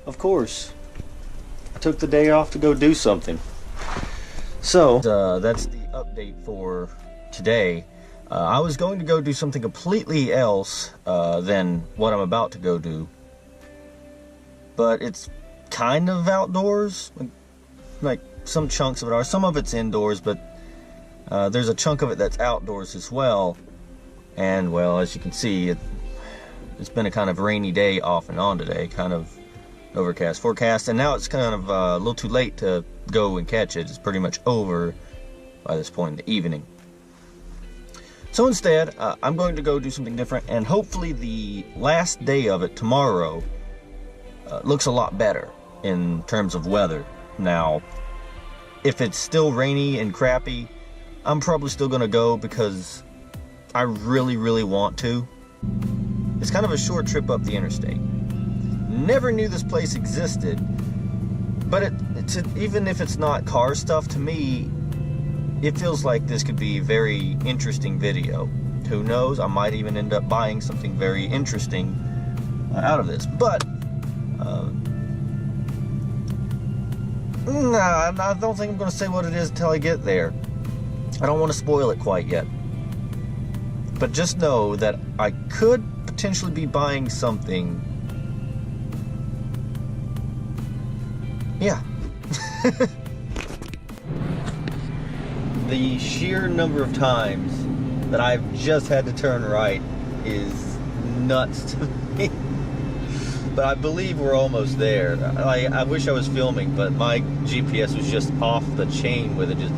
of course. I took the day off to go do something. So, that's the update for today. I was going to go do something completely else than what I'm about to go do. But it's kind of outdoors. Like some chunks of it are. Some of it's indoors, but there's a chunk of it that's outdoors as well. And, well, as you can see, it's been a kind of rainy day off and on today. Kind of overcast forecast. And now it's kind of a little too late to go and catch it. It's pretty much over by this point in the evening. So instead, I'm going to go do something different, and hopefully the last day of it, tomorrow, looks a lot better in terms of weather. Now, if it's still rainy and crappy, I'm probably still going to go because I really, really want to. It's kind of a short trip up the interstate. Never knew this place existed, but even if it's not car stuff, to me, it feels like this could be a very interesting video. Who knows, I might even end up buying something very interesting out of this. But, nah, I don't think I'm going to say what it is until I get there. I don't want to spoil it quite yet. But just know that I could potentially be buying something. Yeah. The sheer number of times that I've just had to turn right is nuts to me. But I believe we're almost there. I wish I was filming, but my GPS was just off the chain with it. Just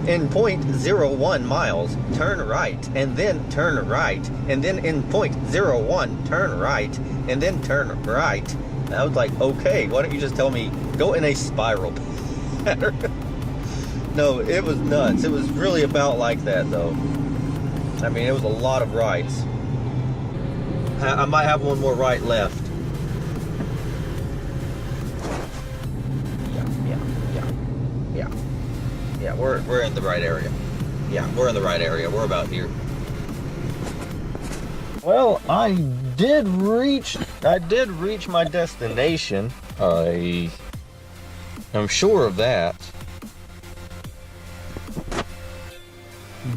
in 0.01 miles, turn right, and then turn right, and then in 0.01, turn right, and then turn right. And I was like, okay, why don't you just tell me, go in a spiral pattern? No, it was nuts. It was really about like that, though. I mean, it was a lot of rights. I might have one more right left. Yeah, we're in the right area. Yeah, we're in the right area. We're about here. Well, I did reach my destination. I am sure of that.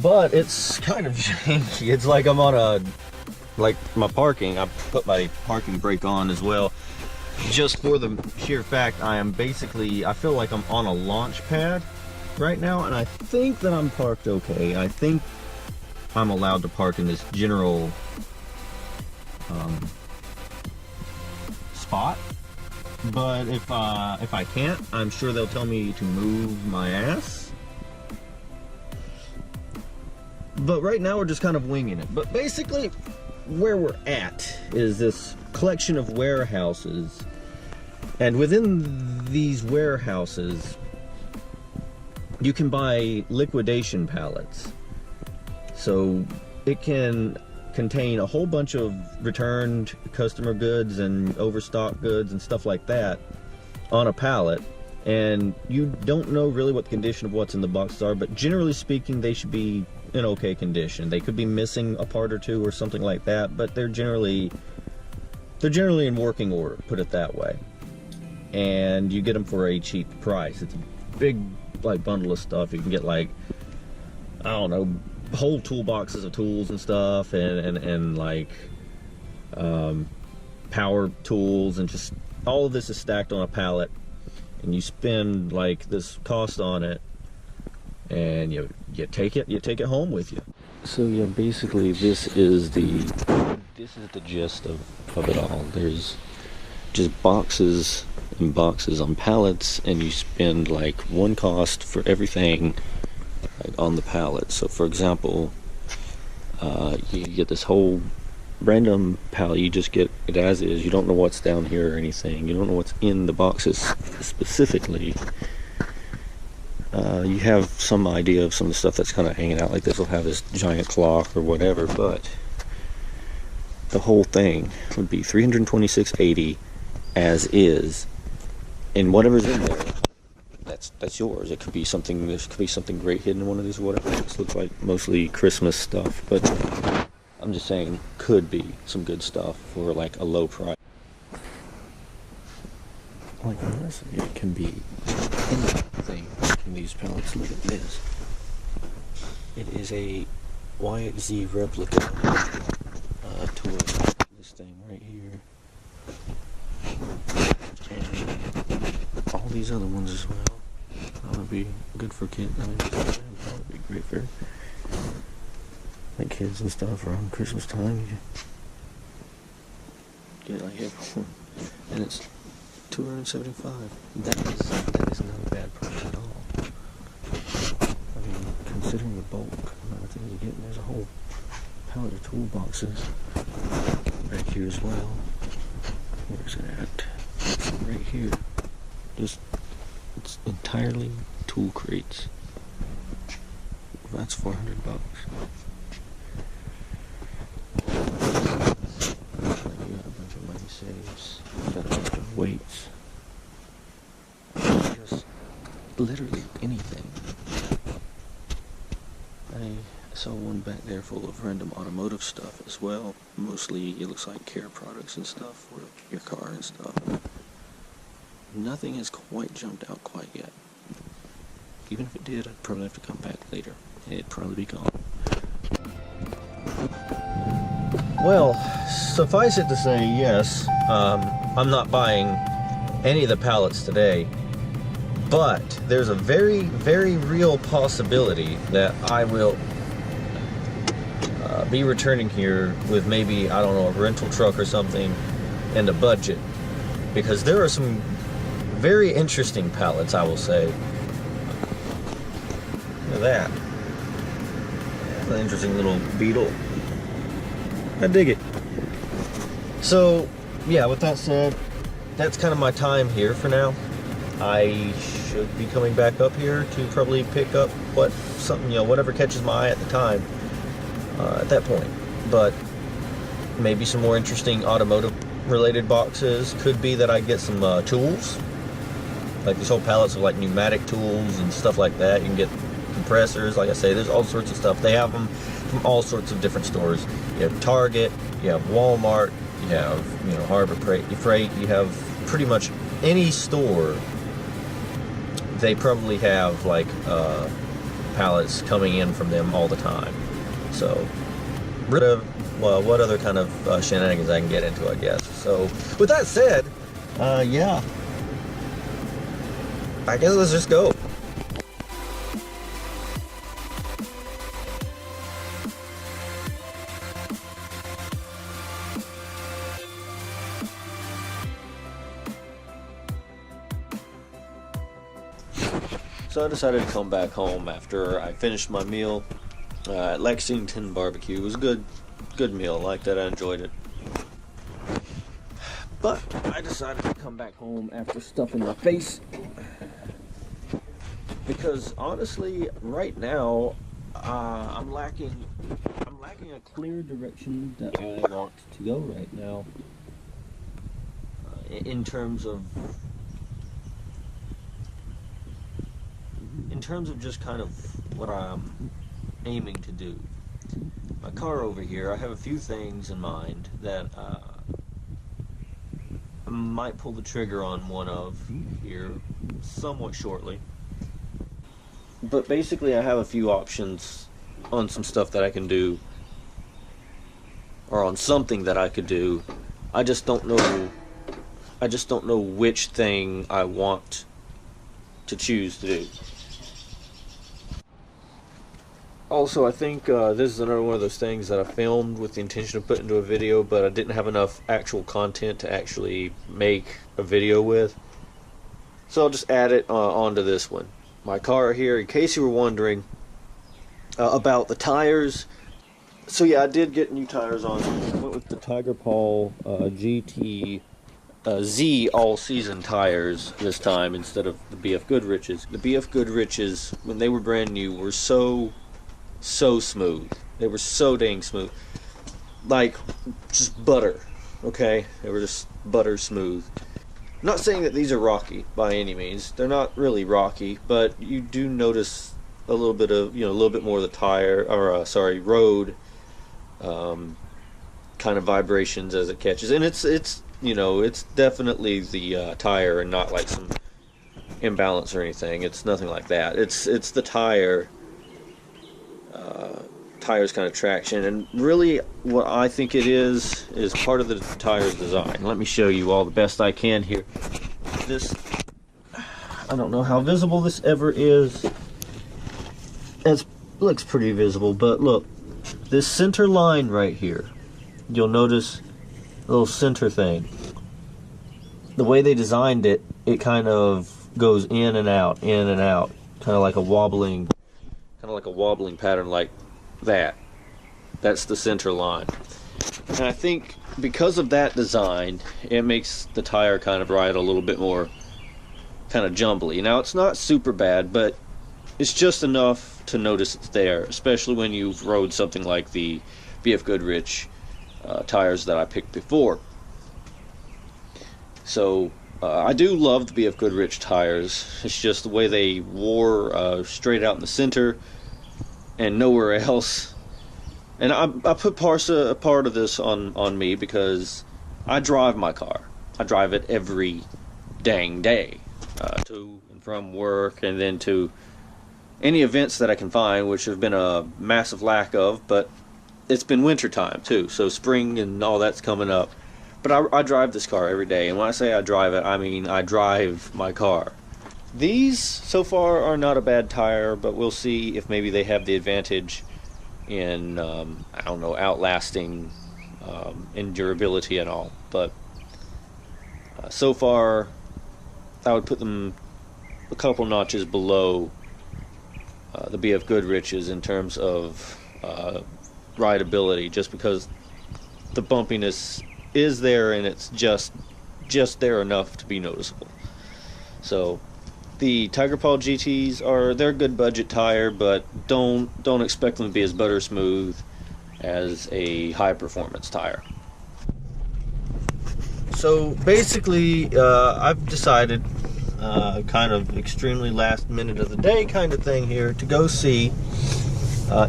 But it's kind of janky. It's like I'm on my parking. I put my parking brake on as well. Just for the sheer fact, I feel like I'm on a launch pad right now, and I think that I'm parked okay. I think I'm allowed to park in this general spot. But if I can't, I'm sure they'll tell me to move my ass. But right now we're just kind of winging it. But basically, where we're at is this collection of warehouses. And within these warehouses, you can buy liquidation pallets. So it can contain a whole bunch of returned customer goods and overstock goods and stuff like that on a pallet. And you don't know really what the condition of what's in the boxes are, but generally speaking, they should be in okay condition. They could be missing a part or two or something like that, but they're generally in working order, put it that way. And you get them for a cheap price. It's a big bundle of stuff. You can get I don't know, whole toolboxes of tools and stuff, and power tools, and just all of this is stacked on a pallet, and you spend this cost on it, and you take it home with you. So yeah, basically this is the gist of it all. There's just boxes and boxes on pallets, and you spend one cost for everything on the pallet. So for example, you get this whole random pallet, you just get it as is. You don't know what's down here or anything. You don't know what's in the boxes specifically. You have some idea of some of the stuff that's kind of hanging out. Like this will have this giant clock or whatever, but the whole thing would be $326.80 as is, and whatever's in there, that's yours. It could be something. There could be something great hidden in one of these or whatever. This looks like mostly Christmas stuff, but I'm just saying, could be some good stuff for a low price. like this, it can be anything in these pallets. Look at this. It is a YZ replica tool. This thing right here. And all these other ones as well. That would be good for kids. I mean, that would be great for like kids and stuff around Christmas time. You get like everyone. And it's $275. That is not a bad price at all. I mean, considering the bulk amount of things you're getting, there's a whole pallet of toolboxes back here as well. Where's it at? Right here. Just, it's entirely tool crates. That's $400. Saves. Got a bunch of weights. Just literally anything. I saw one back there full of random automotive stuff as well. Mostly it looks like care products and stuff for your car and stuff. Nothing has quite jumped out quite yet. Even if it did, I'd probably have to come back later. It'd probably be gone. Well, suffice it to say, yes, I'm not buying any of the pallets today, but there's a very, very real possibility that I will be returning here with maybe, I don't know, a rental truck or something and a budget, because there are some very interesting pallets, I will say. Look at that. That's an interesting little beetle. I dig it. So, yeah, with that said, that's kind of my time here for now. I should be coming back up here to probably pick up whatever catches my eye at the time, at that point. But maybe some more interesting automotive related boxes. Could be that I get some tools, like these whole pallets of like pneumatic tools and stuff like that. You can get compressors, like I say, there's all sorts of stuff. They have them from all sorts of different stores. You have Target, you have Walmart, you have, Harbor Freight, you have pretty much any store. They probably have like pallets coming in from them all the time. So, what other kind of shenanigans I can get into, I guess. So, with that said, yeah, I guess let's just go. So I decided to come back home after I finished my meal at Lexington Barbecue. It was a good meal. I liked it. I enjoyed it. But I decided to come back home after stuffing my face, because honestly, right now, I'm lacking a clear direction that I want to go right now. In terms of just kind of what I'm aiming to do. My car over here, I have a few things in mind that I might pull the trigger on one of here somewhat shortly. But basically I have a few options on some stuff that I can do, or on something that I could do. I just don't know which thing I want to choose to do. Also, I think this is another one of those things that I filmed with the intention of putting into a video, but I didn't have enough actual content to actually make a video with. So I'll just add it onto this one. My car here, in case you were wondering about the tires. So yeah, I did get new tires on. I went with the Tiger Paul GT Z all-season tires this time instead of the BF Goodrich's. The BF Goodrich's, when they were brand new, were so smooth. They were so dang smooth. Like, just butter, okay? They were just butter smooth. I'm not saying that these are rocky by any means. They're not really rocky, but you do notice a little bit of, a little bit more of the tire, or road kind of vibrations as it catches. And it's you know, it's definitely the tire and not like some imbalance or anything. It's nothing like that. It's the tire's kind of traction, and really what I think it is part of the tire's design. Let me show you all the best I can here. This, I don't know how visible this ever is. It looks pretty visible, but look, this center line right here, you'll notice a little center thing. The way they designed it, it kind of goes in and out, kind of like a wobbling pattern like that. That's the center line. And I think because of that design, it makes the tire kind of ride a little bit more kind of jumbly. Now, it's not super bad, but it's just enough to notice it's there, especially when you've rode something like the BF Goodrich tires that I picked before. So I do love the BF Goodrich tires. It's just the way they wore straight out in the center and nowhere else. And I put a part of this on me because I drive my car. I drive it every dang day, to and from work, and then to any events that I can find, which have been a massive lack of, but it's been winter time too, so spring and all that's coming up. But I drive this car every day, and when I say I drive it, I mean I drive my car. These so far are not a bad tire, but we'll see if maybe they have the advantage in I don't know, outlasting in durability and all. But so far I would put them a couple notches below the BF Goodrich's in terms of rideability, just because the bumpiness is there and it's just there enough to be noticeable. So the Tiger Paw GTs they're a good budget tire, but don't expect them to be as butter smooth as a high performance tire. So basically I've decided, kind of extremely last minute of the day kind of thing here, to go see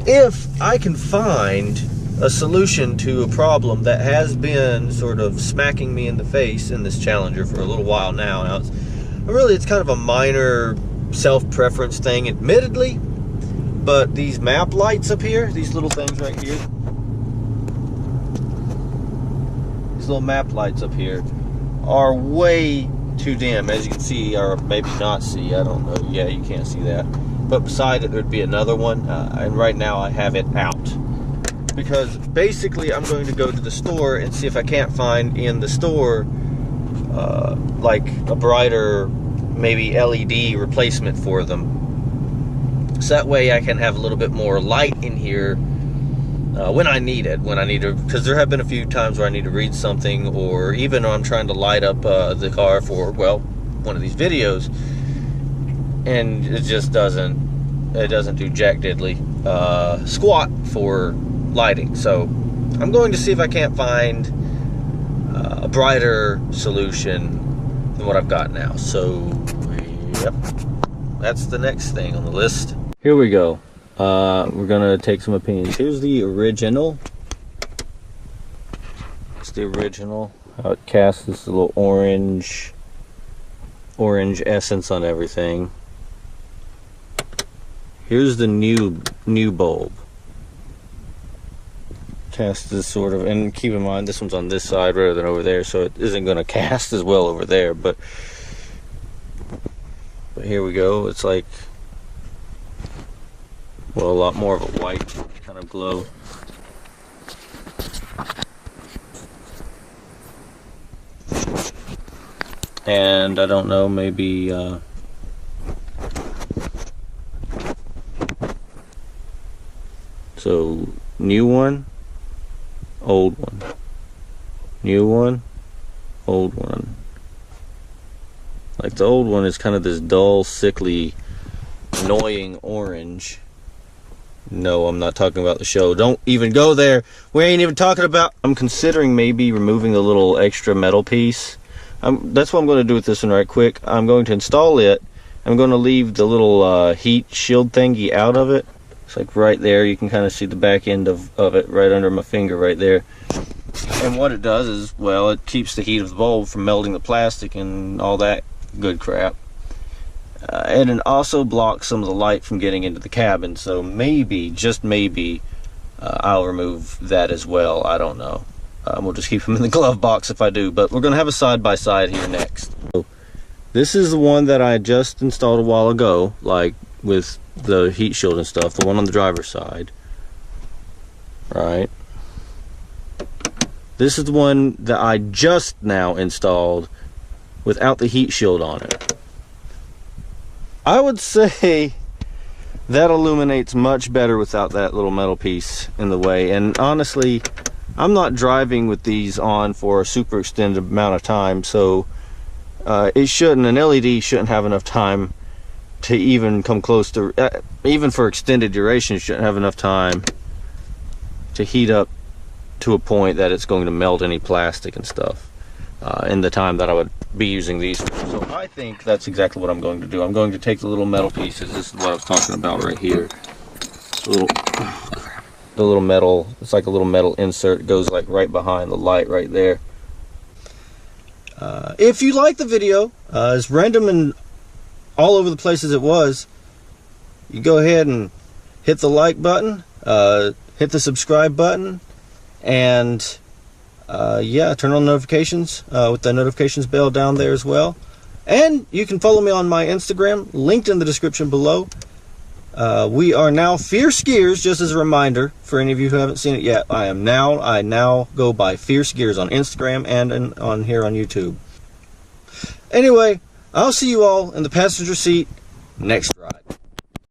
if I can find a solution to a problem that has been sort of smacking me in the face in this Challenger for a little while now. It's kind of a minor self-preference thing, admittedly, but these map lights up here, these little things right here, these little map lights up here are way too dim, as you can see, or maybe not see, I don't know. Yeah, you can't see that, but beside it there'd be another one, and right now I have it out because basically I'm going to go to the store and see if I can't find in the store like a brighter, maybe LED replacement for them, so that way I can have a little bit more light in here when I need it, because there have been a few times where I need to read something, or even when I'm trying to light up the car for, well, one of these videos, and it just doesn't do jack diddly squat for lighting. So I'm going to see if I can't find a brighter solution than what I've got now. So yep, that's the next thing on the list. Here we go. We're gonna take some opinions. Here's the original. It's the original. How it casts this little orange essence on everything. Here's the new bulb. Cast this sort of, and keep in mind this one's on this side rather than over there, so it isn't going to cast as well over there, but here we go. It's like, well, a lot more of a white kind of glow. And I don't know, maybe so new one, old one, new one, old one. Like the old one is kind of this dull, sickly, annoying orange. No, I'm not talking about the show. Don't even go there. We ain't even talking about. I'm considering maybe removing the little extra metal piece. That's what I'm going to do with this one right quick. I'm going to install it. I'm going to leave the little heat shield thingy out of it. It's like right there. You can kind of see the back end of it right under my finger right there. And what it does is, well, it keeps the heat of the bulb from melting the plastic and all that good crap. And it also blocks some of the light from getting into the cabin. So maybe, just maybe, I'll remove that as well. I don't know. We'll just keep them in the glove box if I do. But we're going to have a side-by-side here next. So this is the one that I just installed a while ago, like with the heat shield and stuff. The one on the driver's side. Right. This is the one that I just now installed without the heat shield on it. I would say that illuminates much better without that little metal piece in the way. And honestly, I'm not driving with these on for a super extended amount of time, so an LED shouldn't have enough time to even come close to, even for extended duration, shouldn't have enough time to heat up to a point that it's going to melt any plastic and stuff in the time that I would be using these for. So I think that's exactly what I'm going to do. I'm going to take the little metal pieces. This is what I was talking about right here. The little metal, it's like a little metal insert. It goes like right behind the light right there. If you like the video, as random and all over the place as it was, you go ahead and hit the like button, hit the subscribe button, and yeah, turn on notifications with the notifications bell down there as well. And you can follow me on my Instagram, linked in the description below. We are now Fierce Gears, just as a reminder for any of you who haven't seen it yet. I now go by Fierce Gears on Instagram and on here on YouTube. Anyway, I'll see you all in the passenger seat next time.